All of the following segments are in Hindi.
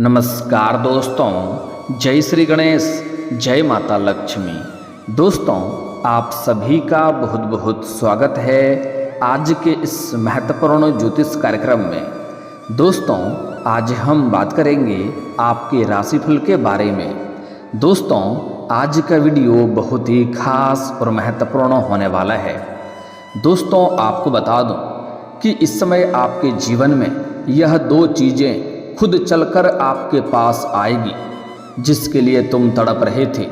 नमस्कार दोस्तों, जय श्री गणेश, जय माता लक्ष्मी। दोस्तों, आप सभी का बहुत बहुत स्वागत है आज के इस महत्वपूर्ण ज्योतिष कार्यक्रम में। दोस्तों, आज हम बात करेंगे आपके राशिफल के बारे में। दोस्तों, आज का वीडियो बहुत ही खास और महत्वपूर्ण होने वाला है। दोस्तों, आपको बता दूं कि इस समय आपके जीवन में यह दो चीज़ें खुद चलकर आपके पास आएगी, जिसके लिए तुम तड़प रहे थे।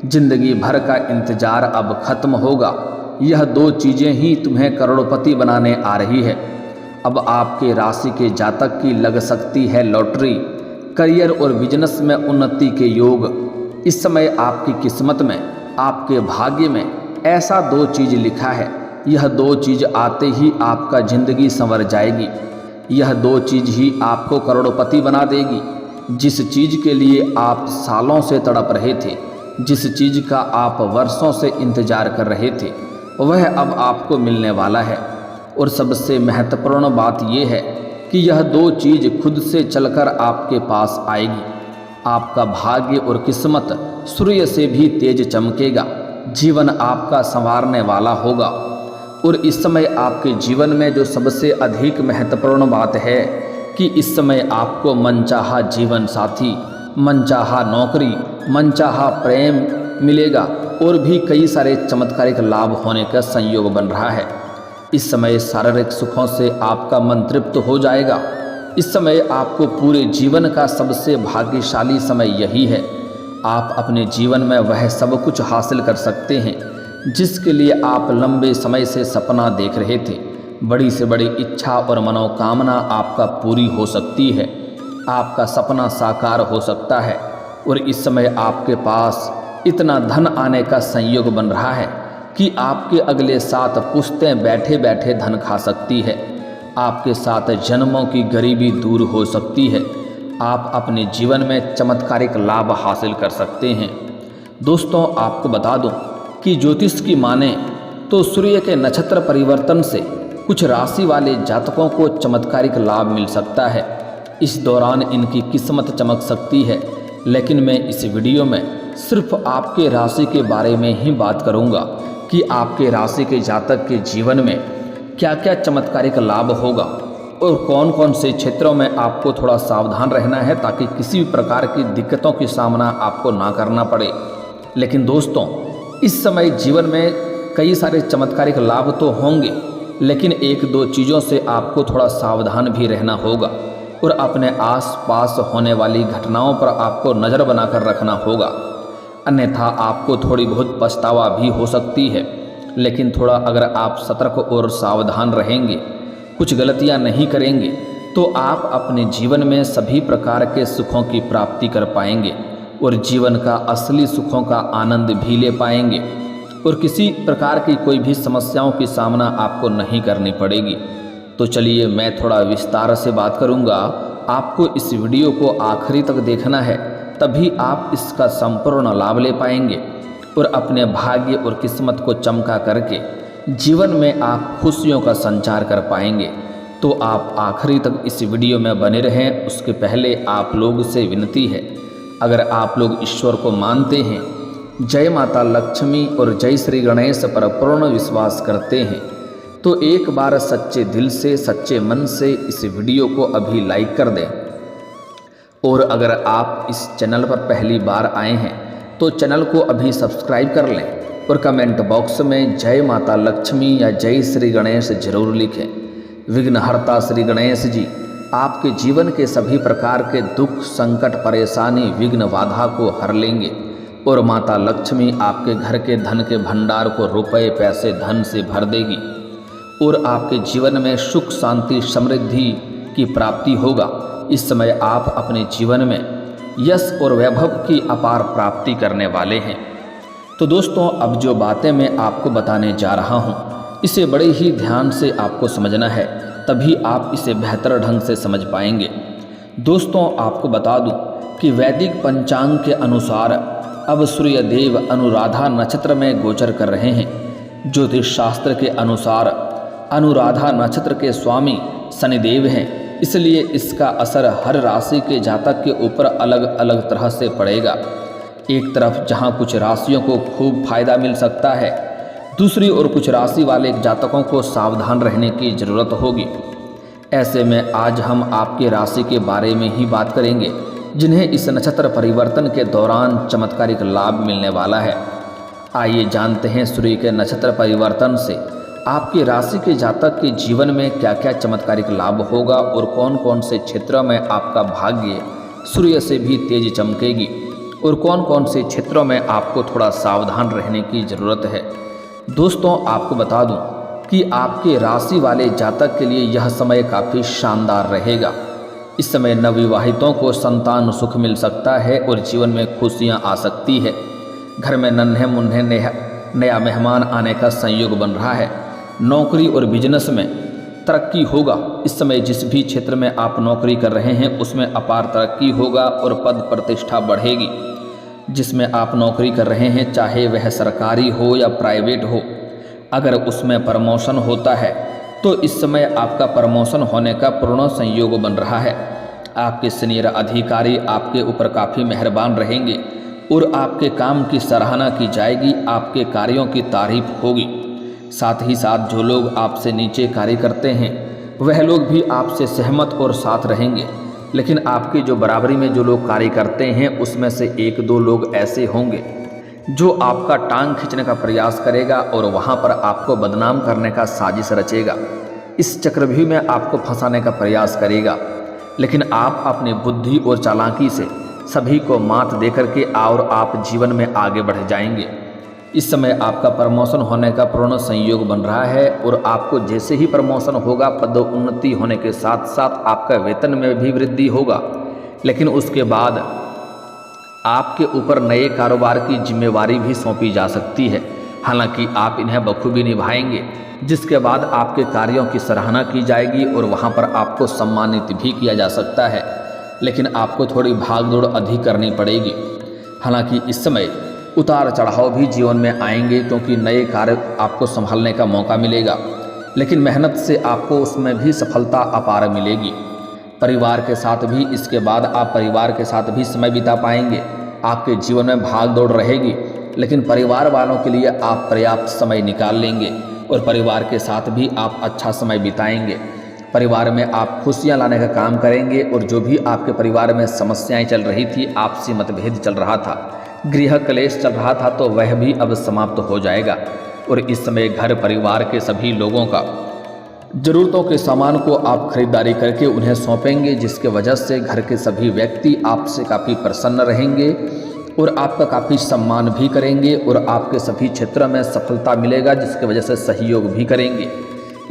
जिंदगी भर का इंतजार अब खत्म होगा। यह दो चीज़ें ही तुम्हें करोड़पति बनाने आ रही है। अब आपके राशि के जातक की लग सकती है लॉटरी। करियर और बिजनेस में उन्नति के योग। इस समय आपकी किस्मत में, आपके भाग्य में ऐसा दो चीज़ लिखा है। यह दो चीज़ आते ही आपका जिंदगी संवर जाएगी। यह दो चीज़ ही आपको करोड़पति बना देगी। जिस चीज़ के लिए आप सालों से तड़प रहे थे, जिस चीज़ का आप वर्षों से इंतजार कर रहे थे, वह अब आपको मिलने वाला है। और सबसे महत्वपूर्ण बात यह है कि यह दो चीज़ खुद से चलकर आपके पास आएगी। आपका भाग्य और किस्मत सूर्य से भी तेज चमकेगा। जीवन आपका संवारने वाला होगा। और इस समय आपके जीवन में जो सबसे अधिक महत्वपूर्ण बात है कि इस समय आपको मनचाहा जीवन साथी, मनचाहा नौकरी, मनचाहा प्रेम मिलेगा और भी कई सारे चमत्कारिक लाभ होने का संयोग बन रहा है। इस समय शारीरिक सुखों से आपका मन तृप्त हो जाएगा। इस समय आपको पूरे जीवन का सबसे भाग्यशाली समय यही है। आप अपने जीवन में वह सब कुछ हासिल कर सकते हैं जिसके लिए आप लंबे समय से सपना देख रहे थे। बड़ी से बड़ी इच्छा और मनोकामना आपका पूरी हो सकती है। आपका सपना साकार हो सकता है। और इस समय आपके पास इतना धन आने का संयोग बन रहा है कि आपके अगले 7 पुश्तें बैठे बैठे धन खा सकती है। आपके 7 जन्मों की गरीबी दूर हो सकती है। आप अपने जीवन में चमत्कारिक लाभ हासिल कर सकते हैं। दोस्तों, आपको बता दूं कि ज्योतिष की माने तो सूर्य के नक्षत्र परिवर्तन से कुछ राशि वाले जातकों को चमत्कारिक लाभ मिल सकता है। इस दौरान इनकी किस्मत चमक सकती है। लेकिन मैं इस वीडियो में सिर्फ आपके राशि के बारे में ही बात करूंगा कि आपके राशि के जातक के जीवन में क्या क्या चमत्कारिक लाभ होगा और कौन कौन से क्षेत्रों में आपको थोड़ा सावधान रहना है ताकि किसी भी प्रकार की दिक्कतों की सामना आपको ना करना पड़े। लेकिन दोस्तों, इस समय जीवन में कई सारे चमत्कारिक लाभ तो होंगे, लेकिन एक दो चीज़ों से आपको थोड़ा सावधान भी रहना होगा और अपने आसपास होने वाली घटनाओं पर आपको नज़र बनाकर रखना होगा। अन्यथा आपको थोड़ी बहुत पछतावा भी हो सकती है। लेकिन थोड़ा अगर आप सतर्क और सावधान रहेंगे, कुछ गलतियां नहीं करेंगे, तो आप अपने जीवन में सभी प्रकार के सुखों की प्राप्ति कर पाएंगे और जीवन का असली सुखों का आनंद भी ले पाएंगे और किसी प्रकार की कोई भी समस्याओं की सामना आपको नहीं करनी पड़ेगी। तो चलिए, मैं थोड़ा विस्तार से बात करूंगा। आपको इस वीडियो को आखिरी तक देखना है, तभी आप इसका संपूर्ण लाभ ले पाएंगे और अपने भाग्य और किस्मत को चमका करके जीवन में आप खुशियों का संचार कर पाएंगे। तो आप आखिरी तक इस वीडियो में बने रहें। उसके पहले आप लोग से विनती है, अगर आप लोग ईश्वर को मानते हैं, जय माता लक्ष्मी और जय श्री गणेश पर पूर्ण विश्वास करते हैं, तो एक बार सच्चे दिल से, सच्चे मन से इस वीडियो को अभी लाइक कर दें। और अगर आप इस चैनल पर पहली बार आए हैं तो चैनल को अभी सब्सक्राइब कर लें और कमेंट बॉक्स में जय माता लक्ष्मी या जय श्री गणेश जरूर लिखें। विघ्नहर्ता श्री गणेश जी आपके जीवन के सभी प्रकार के दुख, संकट, परेशानी, विघ्न, बाधा को हर लेंगे और माता लक्ष्मी आपके घर के धन के भंडार को रुपए, पैसे, धन से भर देगी और आपके जीवन में सुख, शांति, समृद्धि की प्राप्ति होगा। इस समय आप अपने जीवन में यश और वैभव की अपार प्राप्ति करने वाले हैं। तो दोस्तों, अब जो बातें मैं आपको बताने जा रहा हूँ, इसे बड़े ही ध्यान से आपको समझना है, तभी आप इसे बेहतर ढंग से समझ पाएंगे। दोस्तों, आपको बता दूं कि वैदिक पंचांग के अनुसार अब सूर्य देव अनुराधा नक्षत्र में गोचर कर रहे हैं। ज्योतिष शास्त्र के अनुसार अनुराधा नक्षत्र के स्वामी शनिदेव हैं। इसलिए इसका असर हर राशि के जातक के ऊपर अलग अलग तरह से पड़ेगा। एक तरफ जहां कुछ राशियों को खूब फायदा मिल सकता है, दूसरी ओर कुछ राशि वाले जातकों को सावधान रहने की ज़रूरत होगी। ऐसे में आज हम आपके राशि के बारे में ही बात करेंगे जिन्हें इस नक्षत्र परिवर्तन के दौरान चमत्कारिक लाभ मिलने वाला है। आइए जानते हैं सूर्य के नक्षत्र परिवर्तन से आपकी राशि के जातक के जीवन में क्या क्या चमत्कारिक लाभ होगा और कौन कौन से क्षेत्रों में आपका भाग्य सूर्य से भी तेज चमकेगी और कौन कौन से क्षेत्रों में आपको थोड़ा सावधान रहने की ज़रूरत है। दोस्तों, आपको बता दूं कि आपके राशि वाले जातक के लिए यह समय काफ़ी शानदार रहेगा। इस समय नवविवाहितों को संतान सुख मिल सकता है और जीवन में खुशियां आ सकती है। घर में नन्हे मुन्ने नया मेहमान आने का संयोग बन रहा है। नौकरी और बिजनेस में तरक्की होगा। इस समय जिस भी क्षेत्र में आप नौकरी कर रहे हैं उसमें अपार तरक्की होगा और पद प्रतिष्ठा बढ़ेगी। जिसमें आप नौकरी कर रहे हैं, चाहे वह सरकारी हो या प्राइवेट हो, अगर उसमें प्रमोशन होता है तो इस समय आपका प्रमोशन होने का पूर्ण संयोग बन रहा है। आपके सीनियर अधिकारी आपके ऊपर काफ़ी मेहरबान रहेंगे और आपके काम की सराहना की जाएगी, आपके कार्यों की तारीफ होगी। साथ ही साथ जो लोग आपसे नीचे कार्य करते हैं वह लोग भी आपसे सहमत और साथ रहेंगे। लेकिन आपकी जो बराबरी में जो लोग कार्य करते हैं उसमें से एक दो लोग ऐसे होंगे जो आपका टांग खींचने का प्रयास करेगा और वहां पर आपको बदनाम करने का साजिश रचेगा। इस चक्रव्यूह में आपको फंसाने का प्रयास करेगा, लेकिन आप अपनी बुद्धि और चालाकी से सभी को मात देकर के और आप जीवन में आगे बढ़ जाएंगे। इस समय आपका प्रमोशन होने का पूर्ण संयोग बन रहा है और आपको जैसे ही प्रमोशन होगा, पदोन्नति होने के साथ साथ आपका वेतन में भी वृद्धि होगा। लेकिन उसके बाद आपके ऊपर नए कारोबार की जिम्मेवारी भी सौंपी जा सकती है। हालांकि आप इन्हें बखूबी निभाएंगे, जिसके बाद आपके कार्यों की सराहना की जाएगी और वहां पर आपको सम्मानित भी किया जा सकता है। लेकिन आपको थोड़ी भागदौड़ अधिक करनी पड़ेगी। हालांकि इस समय उतार चढ़ाव भी जीवन में आएंगे क्योंकि नए कार्य आपको संभालने का मौका मिलेगा, लेकिन मेहनत से आपको उसमें भी सफलता अपार मिलेगी। परिवार के साथ भी इसके बाद आप परिवार के साथ भी समय बिता पाएंगे। आपके जीवन में भाग दौड़ रहेगी, लेकिन परिवार वालों के लिए आप पर्याप्त समय निकाल लेंगे और परिवार के साथ भी आप अच्छा समय बिताएंगे। परिवार में आप खुशियां लाने का काम करेंगे और जो भी आपके परिवार में समस्याएं चल रही थी, आपसी मतभेद चल रहा था, गृह कलेश चल रहा था, तो वह भी अब समाप्त हो जाएगा। और इस समय घर परिवार के सभी लोगों का जरूरतों के सामान को आप खरीदारी करके उन्हें सौंपेंगे, जिसके वजह से घर के सभी व्यक्ति आपसे काफ़ी प्रसन्न रहेंगे और आपका काफ़ी सम्मान भी करेंगे और आपके सभी क्षेत्रों में सफलता मिलेगा, जिसकी वजह से सहयोग भी करेंगे।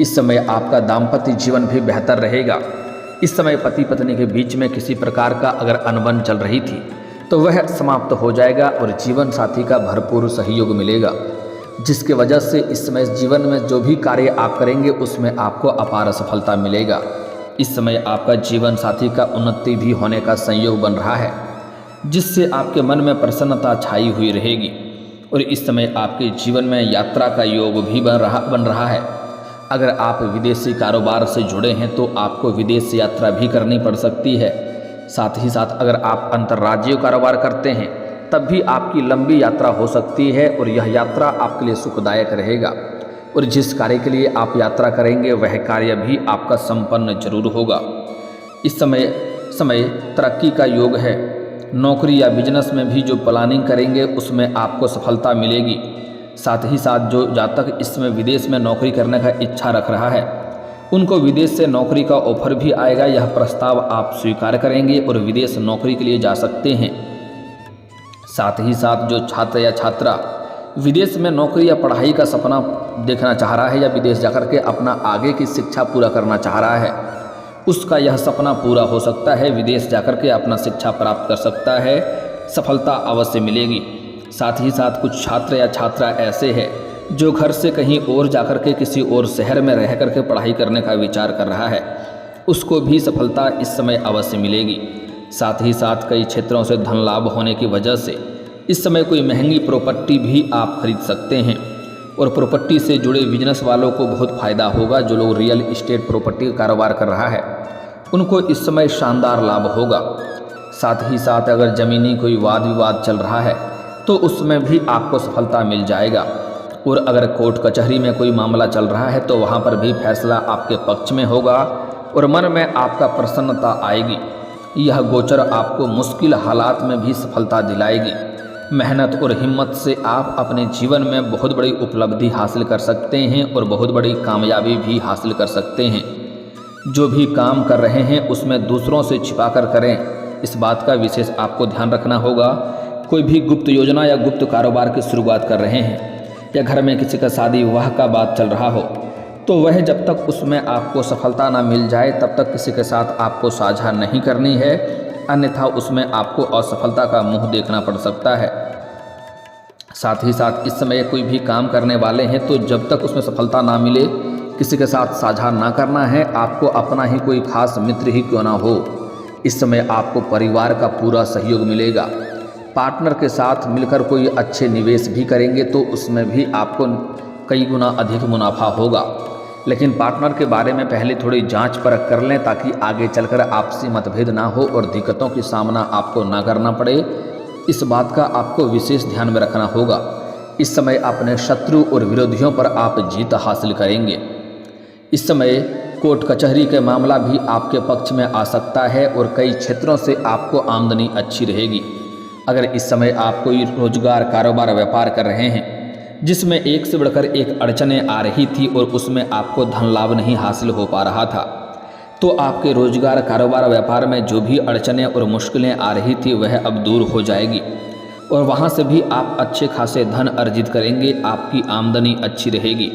इस समय आपका दाम्पत्य जीवन भी बेहतर रहेगा। इस समय पति पत्नी के बीच में किसी प्रकार का अगर अनबन चल रही थी तो वह समाप्त हो जाएगा और जीवन साथी का भरपूर सहयोग मिलेगा, जिसके वजह से इस समय जीवन में जो भी कार्य आप करेंगे उसमें आपको अपार सफलता मिलेगा। इस समय आपका जीवन साथी का उन्नति भी होने का संयोग बन रहा है, जिससे आपके मन में प्रसन्नता छाई हुई रहेगी। और इस समय आपके जीवन में यात्रा का योग भी बन रहा है। अगर आप विदेशी कारोबार से जुड़े हैं तो आपको विदेश यात्रा भी करनी पड़ सकती है। साथ ही साथ अगर आप अंतर्राज्यीय कारोबार करते हैं तब भी आपकी लंबी यात्रा हो सकती है और यह यात्रा आपके लिए सुखदायक रहेगा। और जिस कार्य के लिए आप यात्रा करेंगे वह कार्य भी आपका संपन्न जरूर होगा। इस समय तरक्की का योग है। नौकरी या बिजनेस में भी जो प्लानिंग करेंगे उसमें आपको सफलता मिलेगी। साथ ही साथ जो जातक इस समय विदेश में नौकरी करने का इच्छा रख रहा है उनको विदेश से नौकरी का ऑफर भी आएगा। यह प्रस्ताव आप स्वीकार करेंगे और विदेश नौकरी के लिए जा सकते हैं। साथ ही साथ जो छात्र या छात्रा विदेश में नौकरी या पढ़ाई का सपना देखना चाह रहा है या विदेश जाकर के अपना आगे की शिक्षा पूरा करना चाह रहा है, उसका यह सपना पूरा हो सकता है। विदेश जाकर के अपना शिक्षा प्राप्त कर सकता है, सफलता अवश्य मिलेगी। साथ ही साथ कुछ छात्र या छात्रा ऐसे हैं जो घर से कहीं और जाकर के किसी और शहर में रह कर के पढ़ाई करने का विचार कर रहा है, उसको भी सफलता इस समय अवश्य मिलेगी। साथ ही साथ कई क्षेत्रों से धन लाभ होने की वजह से इस समय कोई महंगी प्रॉपर्टी भी आप खरीद सकते हैं और प्रॉपर्टी से जुड़े बिजनेस वालों को बहुत फ़ायदा होगा। जो लोग रियल इस्टेट प्रॉपर्टी का कारोबार कर रहा है उनको इस समय शानदार लाभ होगा। साथ ही साथ अगर ज़मीनी कोई वाद विवाद चल रहा है तो उसमें भी आपको सफलता मिल जाएगा। और अगर कोर्ट कचहरी में कोई मामला चल रहा है तो वहाँ पर भी फैसला आपके पक्ष में होगा और मन में आपका प्रसन्नता आएगी। यह गोचर आपको मुश्किल हालात में भी सफलता दिलाएगी। मेहनत और हिम्मत से आप अपने जीवन में बहुत बड़ी उपलब्धि हासिल कर सकते हैं और बहुत बड़ी कामयाबी भी हासिल कर सकते हैं। जो भी काम कर रहे हैं उसमें दूसरों से छिपा कर करें, इस बात का विशेष आपको ध्यान रखना होगा। कोई भी गुप्त योजना या गुप्त कारोबार की शुरुआत कर रहे हैं या घर में किसी का शादी विवाह का बात चल रहा हो तो वह जब तक उसमें आपको सफलता ना मिल जाए तब तक किसी के साथ आपको साझा नहीं करनी है, अन्यथा उसमें आपको असफलता का मुंह देखना पड़ सकता है। साथ ही साथ इस समय कोई भी काम करने वाले हैं तो जब तक उसमें सफलता ना मिले किसी के साथ साझा ना करना है, आपको अपना ही कोई खास मित्र ही क्यों ना हो। इस समय आपको परिवार का पूरा सहयोग मिलेगा। पार्टनर के साथ मिलकर कोई अच्छे निवेश भी करेंगे तो उसमें भी आपको कई गुना अधिक मुनाफा होगा। लेकिन पार्टनर के बारे में पहले थोड़ी जांच परख कर लें ताकि आगे चलकर आपसी मतभेद ना हो और दिक्कतों की सामना आपको ना करना पड़े। इस बात का आपको विशेष ध्यान में रखना होगा। इस समय अपने शत्रु और विरोधियों पर आप जीत हासिल करेंगे। इस समय कोर्ट कचहरी का मामला भी आपके पक्ष में आ सकता है और कई क्षेत्रों से आपको आमदनी अच्छी रहेगी। अगर इस समय आप कोई रोजगार, कारोबार, व्यापार कर रहे हैं जिसमें एक से बढ़कर एक अड़चनें आ रही थी और उसमें आपको धन लाभ नहीं हासिल हो पा रहा था, तो आपके रोजगार, कारोबार, व्यापार में जो भी अड़चनें और मुश्किलें आ रही थी वह अब दूर हो जाएगी और वहाँ से भी आप अच्छे खासे धन अर्जित करेंगे। आपकी आमदनी अच्छी रहेगी।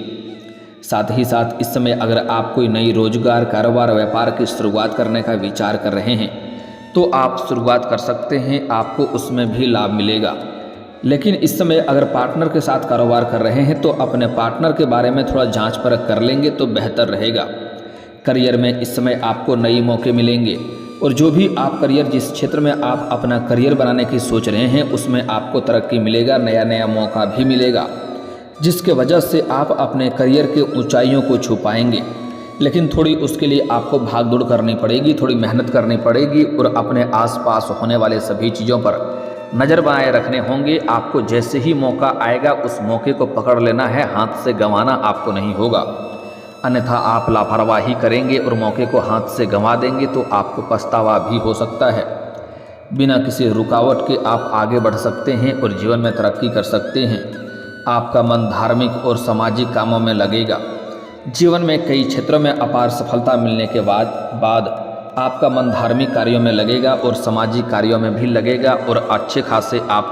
साथ ही साथ इस समय अगर आप कोई नई रोजगार, कारोबार, व्यापार की शुरुआत करने का विचार कर रहे हैं तो आप शुरुआत कर सकते हैं, आपको उसमें भी लाभ मिलेगा। लेकिन इस समय अगर पार्टनर के साथ कारोबार कर रहे हैं तो अपने पार्टनर के बारे में थोड़ा जांच परख कर लेंगे तो बेहतर रहेगा। करियर में इस समय आपको नए मौके मिलेंगे और जो भी आप करियर, जिस क्षेत्र में आप अपना करियर बनाने की सोच रहे हैं उसमें आपको तरक्की मिलेगा, नया नया मौका भी मिलेगा जिसके वजह से आप अपने करियर के ऊंचाइयों को छू पाएंगे। लेकिन थोड़ी उसके लिए आपको भाग दौड़ करनी पड़ेगी, थोड़ी मेहनत करनी पड़ेगी और अपने आसपास होने वाले सभी चीज़ों पर नज़र बनाए रखने होंगे। आपको जैसे ही मौका आएगा उस मौके को पकड़ लेना है, हाथ से गंवाना आपको नहीं होगा, अन्यथा आप लापरवाही करेंगे और मौके को हाथ से गंवा देंगे तो आपको पछतावा भी हो सकता है। बिना किसी रुकावट के आप आगे बढ़ सकते हैं और जीवन में तरक्की कर सकते हैं। आपका मन धार्मिक और सामाजिक कामों में लगेगा। जीवन में कई क्षेत्रों में अपार सफलता मिलने के बाद आपका मन धार्मिक कार्यों में लगेगा और सामाजिक कार्यों में भी लगेगा और अच्छे खासे आप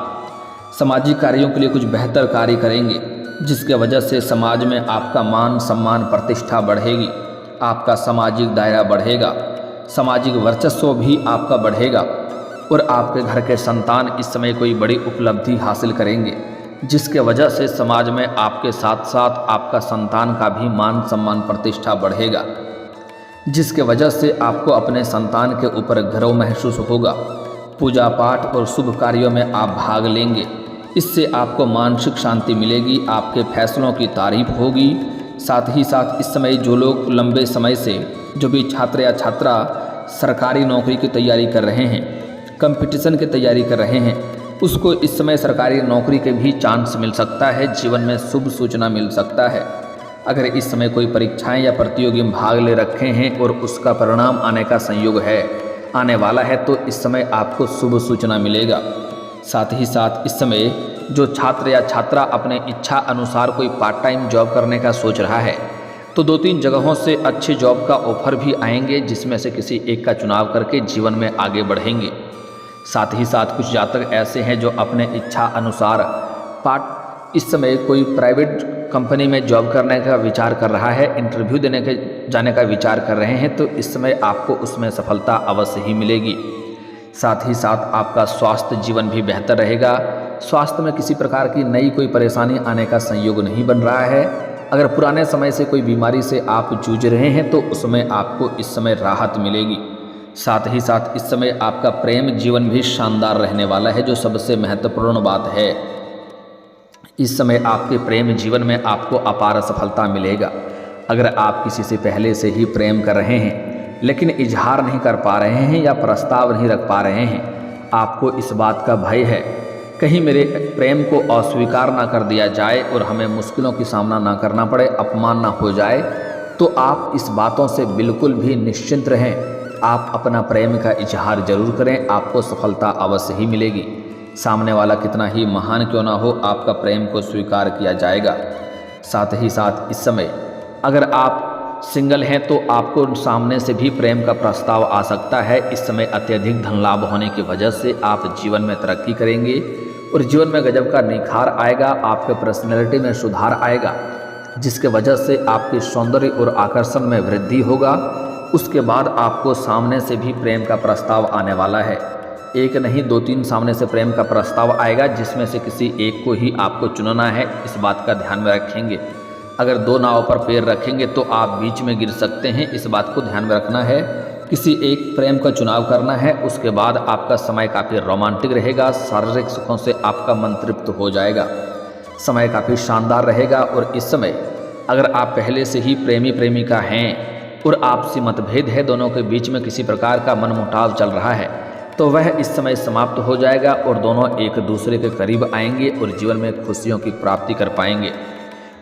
सामाजिक कार्यों के लिए कुछ बेहतर कार्य करेंगे जिसके वजह से समाज में आपका मान सम्मान प्रतिष्ठा बढ़ेगी, आपका सामाजिक दायरा बढ़ेगा, सामाजिक वर्चस्व भी आपका बढ़ेगा और आपके घर के संतान इस समय कोई बड़ी उपलब्धि हासिल करेंगे जिसके वजह से समाज में आपके साथ साथ आपका संतान का भी मान सम्मान प्रतिष्ठा बढ़ेगा, जिसके वजह से आपको अपने संतान के ऊपर गर्व महसूस होगा। पूजा पाठ और शुभ कार्यों में आप भाग लेंगे, इससे आपको मानसिक शांति मिलेगी, आपके फैसलों की तारीफ होगी। साथ ही साथ इस समय जो लोग लंबे समय से, जो भी छात्र या छात्रा सरकारी नौकरी की तैयारी कर रहे हैं, कंपटीशन की तैयारी कर रहे हैं, उसको इस समय सरकारी नौकरी के भी चांस मिल सकता है, जीवन में शुभ सूचना मिल सकता है। अगर इस समय कोई परीक्षाएं या प्रतियोगी में भाग ले रखे हैं और उसका परिणाम आने का संयोग है, आने वाला है, तो इस समय आपको शुभ सूचना मिलेगा। साथ ही साथ इस समय जो छात्र या छात्रा अपने इच्छा अनुसार कोई पार्ट टाइम जॉब करने का सोच रहा है तो 2-3 जगहों से अच्छे जॉब का ऑफर भी आएंगे जिसमें से किसी एक का चुनाव करके जीवन में आगे बढ़ेंगे। साथ ही साथ कुछ जातक ऐसे हैं जो अपने इच्छा अनुसार इस समय कोई प्राइवेट कंपनी में जॉब करने का विचार कर रहा है, इंटरव्यू देने के जाने का विचार कर रहे हैं, तो इस समय आपको उसमें सफलता अवश्य ही मिलेगी। साथ ही साथ आपका स्वास्थ्य जीवन भी बेहतर रहेगा। स्वास्थ्य में किसी प्रकार की नई कोई परेशानी आने का संयोग नहीं बन रहा है। अगर पुराने समय से कोई बीमारी से आप जूझ रहे हैं तो उसमें आपको इस समय राहत मिलेगी। साथ ही साथ इस समय आपका प्रेम जीवन भी शानदार रहने वाला है, जो सबसे महत्वपूर्ण बात है। इस समय आपके प्रेम जीवन में आपको अपार सफलता मिलेगा। अगर आप किसी से पहले से ही प्रेम कर रहे हैं लेकिन इजहार नहीं कर पा रहे हैं या प्रस्ताव नहीं रख पा रहे हैं। आपको इस बात का भय है कहीं मेरे प्रेम को अस्वीकार ना कर दिया जाए और हमें मुश्किलों की सामना ना करना पड़े, अपमान ना हो जाए। तो आप इस बातों से बिल्कुल भी निश्चिंत रहें। आप अपना प्रेम का इजहार जरूर करें, आपको सफलता अवश्य ही मिलेगी। सामने वाला कितना ही महान क्यों ना हो, आपका प्रेम को स्वीकार किया जाएगा। साथ ही साथ इस समय अगर आप सिंगल हैं तो आपको सामने से भी प्रेम का प्रस्ताव आ सकता है। इस समय अत्यधिक धन लाभ होने की वजह से आप जीवन में तरक्की करेंगे और जीवन में गजब का निखार आएगा। आपके पर्सनैलिटी में सुधार आएगा, जिसके वजह से आपके सौंदर्य और आकर्षण में वृद्धि होगा। उसके बाद आपको सामने से भी प्रेम का प्रस्ताव आने वाला है। एक नहीं 2-3 सामने से प्रेम का प्रस्ताव आएगा, जिसमें से किसी एक को ही आपको चुनना है। इस बात का ध्यान में रखेंगे। अगर 2 नाव पर पैर रखेंगे तो आप बीच में गिर सकते हैं, इस बात को ध्यान में रखना है। किसी एक प्रेम का चुनाव करना है। उसके बाद आपका समय काफ़ी रोमांटिक रहेगा, शारीरिक सुखों से आपका मन तृप्त हो जाएगा, समय काफ़ी शानदार रहेगा। और इस समय अगर आप पहले से ही प्रेमी प्रेमिका हैं और आपसी मतभेद है, दोनों के बीच में किसी प्रकार का मनमुटाव चल रहा है, तो वह इस समय समाप्त हो जाएगा और दोनों एक दूसरे के करीब आएंगे और जीवन में खुशियों की प्राप्ति कर पाएंगे।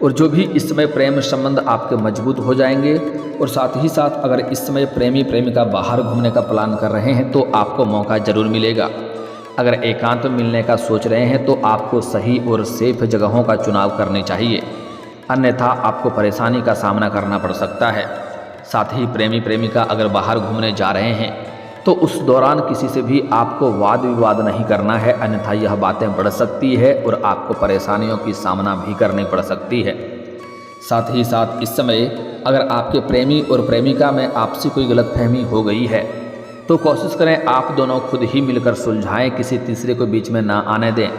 और जो भी इस समय प्रेम संबंध आपके मजबूत हो जाएंगे। और साथ ही साथ अगर इस समय प्रेमी प्रेमिका बाहर घूमने का प्लान कर रहे हैं तो आपको मौका जरूर मिलेगा। अगर एकांत में मिलने का सोच रहे हैं तो आपको सही और सेफ जगहों का चुनाव करनी चाहिए, अन्यथा आपको परेशानी का सामना करना पड़ सकता है। साथ ही प्रेमी प्रेमिका अगर बाहर घूमने जा रहे हैं तो उस दौरान किसी से भी आपको वाद विवाद नहीं करना है, अन्यथा यह बातें बढ़ सकती है और आपको परेशानियों की सामना भी करनी पड़ सकती है। साथ ही साथ इस समय अगर आपके प्रेमी और प्रेमिका में आपसी कोई गलतफहमी हो गई है तो कोशिश करें आप दोनों खुद ही मिलकर सुलझाएं, किसी तीसरे को बीच में ना आने दें।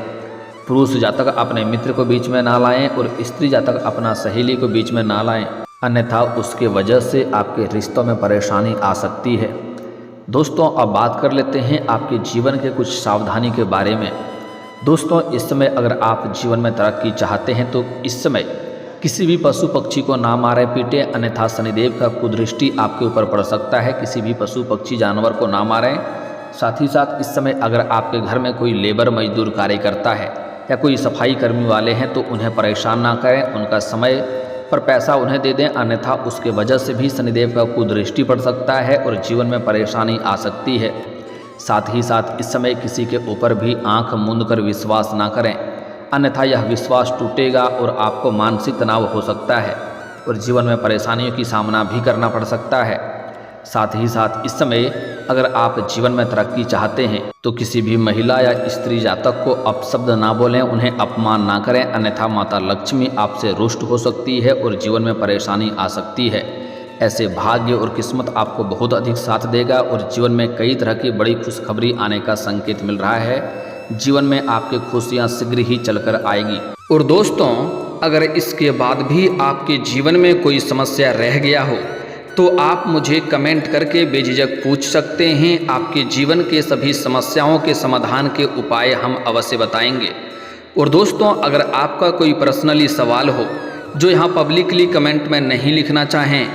पुरुष जातक अपने मित्र को बीच में ना लाएं और स्त्री जातक अपना सहेली को बीच में ना लाएं, अन्यथा उसके वजह से आपके रिश्तों में परेशानी आ सकती है। दोस्तों अब बात कर लेते हैं आपके जीवन के कुछ सावधानी के बारे में। दोस्तों इस समय अगर आप जीवन में तरक्की चाहते हैं तो इस समय किसी भी पशु पक्षी को ना मारे पीटे, अन्यथा शनिदेव का कुदृष्टि आपके ऊपर पड़ सकता है। किसी भी पशु पक्षी जानवर को ना मारें। साथ ही साथ इस समय अगर आपके घर में कोई लेबर मजदूर कार्य करता है या कोई सफाई कर्मी वाले हैं तो उन्हें परेशान ना करें, उनका समय पर पैसा उन्हें दे दें, अन्यथा उसके वजह से भी शनिदेव का कुदृष्टि पड़ सकता है और जीवन में परेशानी आ सकती है। साथ ही साथ इस समय किसी के ऊपर भी आंख मूंद कर विश्वास ना करें, अन्यथा यह विश्वास टूटेगा और आपको मानसिक तनाव हो सकता है और जीवन में परेशानियों की सामना भी करना पड़ सकता है। साथ ही साथ इस समय अगर आप जीवन में तरक्की चाहते हैं तो किसी भी महिला या स्त्री जातक को अपशब्द ना बोलें, उन्हें अपमान ना करें, अन्यथा माता लक्ष्मी आपसे रुष्ट हो सकती है और जीवन में परेशानी आ सकती है। ऐसे भाग्य और किस्मत आपको बहुत अधिक साथ देगा और जीवन में कई तरह की बड़ी खुशखबरी आने का संकेत मिल रहा है। जीवन में आपकी खुशियाँ शीघ्र ही चलकर आएगी। और दोस्तों अगर इसके बाद भी आपके जीवन में कोई समस्या रह गया हो तो आप मुझे कमेंट करके बेझिझक पूछ सकते हैं। आपके जीवन के सभी समस्याओं के समाधान के उपाय हम अवश्य बताएंगे। और दोस्तों अगर आपका कोई पर्सनली सवाल हो जो यहाँ पब्लिकली कमेंट में नहीं लिखना चाहें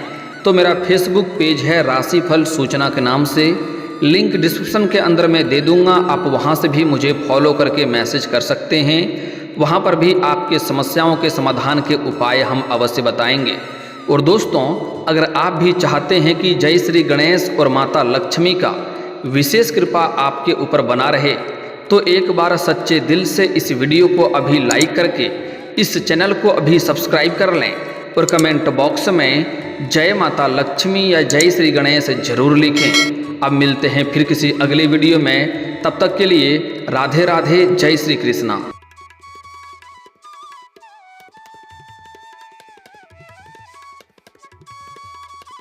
तो मेरा फेसबुक पेज है राशिफल सूचना के नाम से, लिंक डिस्क्रिप्शन के अंदर मैं दे दूँगा। आप वहाँ से भी मुझे फॉलो करके मैसेज कर सकते हैं। वहाँ पर भी आपके समस्याओं के समाधान के उपाय हम अवश्य बताएंगे। और दोस्तों अगर आप भी चाहते हैं कि जय श्री गणेश और माता लक्ष्मी का विशेष कृपा आपके ऊपर बना रहे तो एक बार सच्चे दिल से इस वीडियो को अभी लाइक करके इस चैनल को अभी सब्सक्राइब कर लें और कमेंट बॉक्स में जय माता लक्ष्मी या जय श्री गणेश जरूर लिखें। अब मिलते हैं फिर किसी अगले वीडियो में, तब तक के लिए राधे राधे, जय श्री कृष्णा।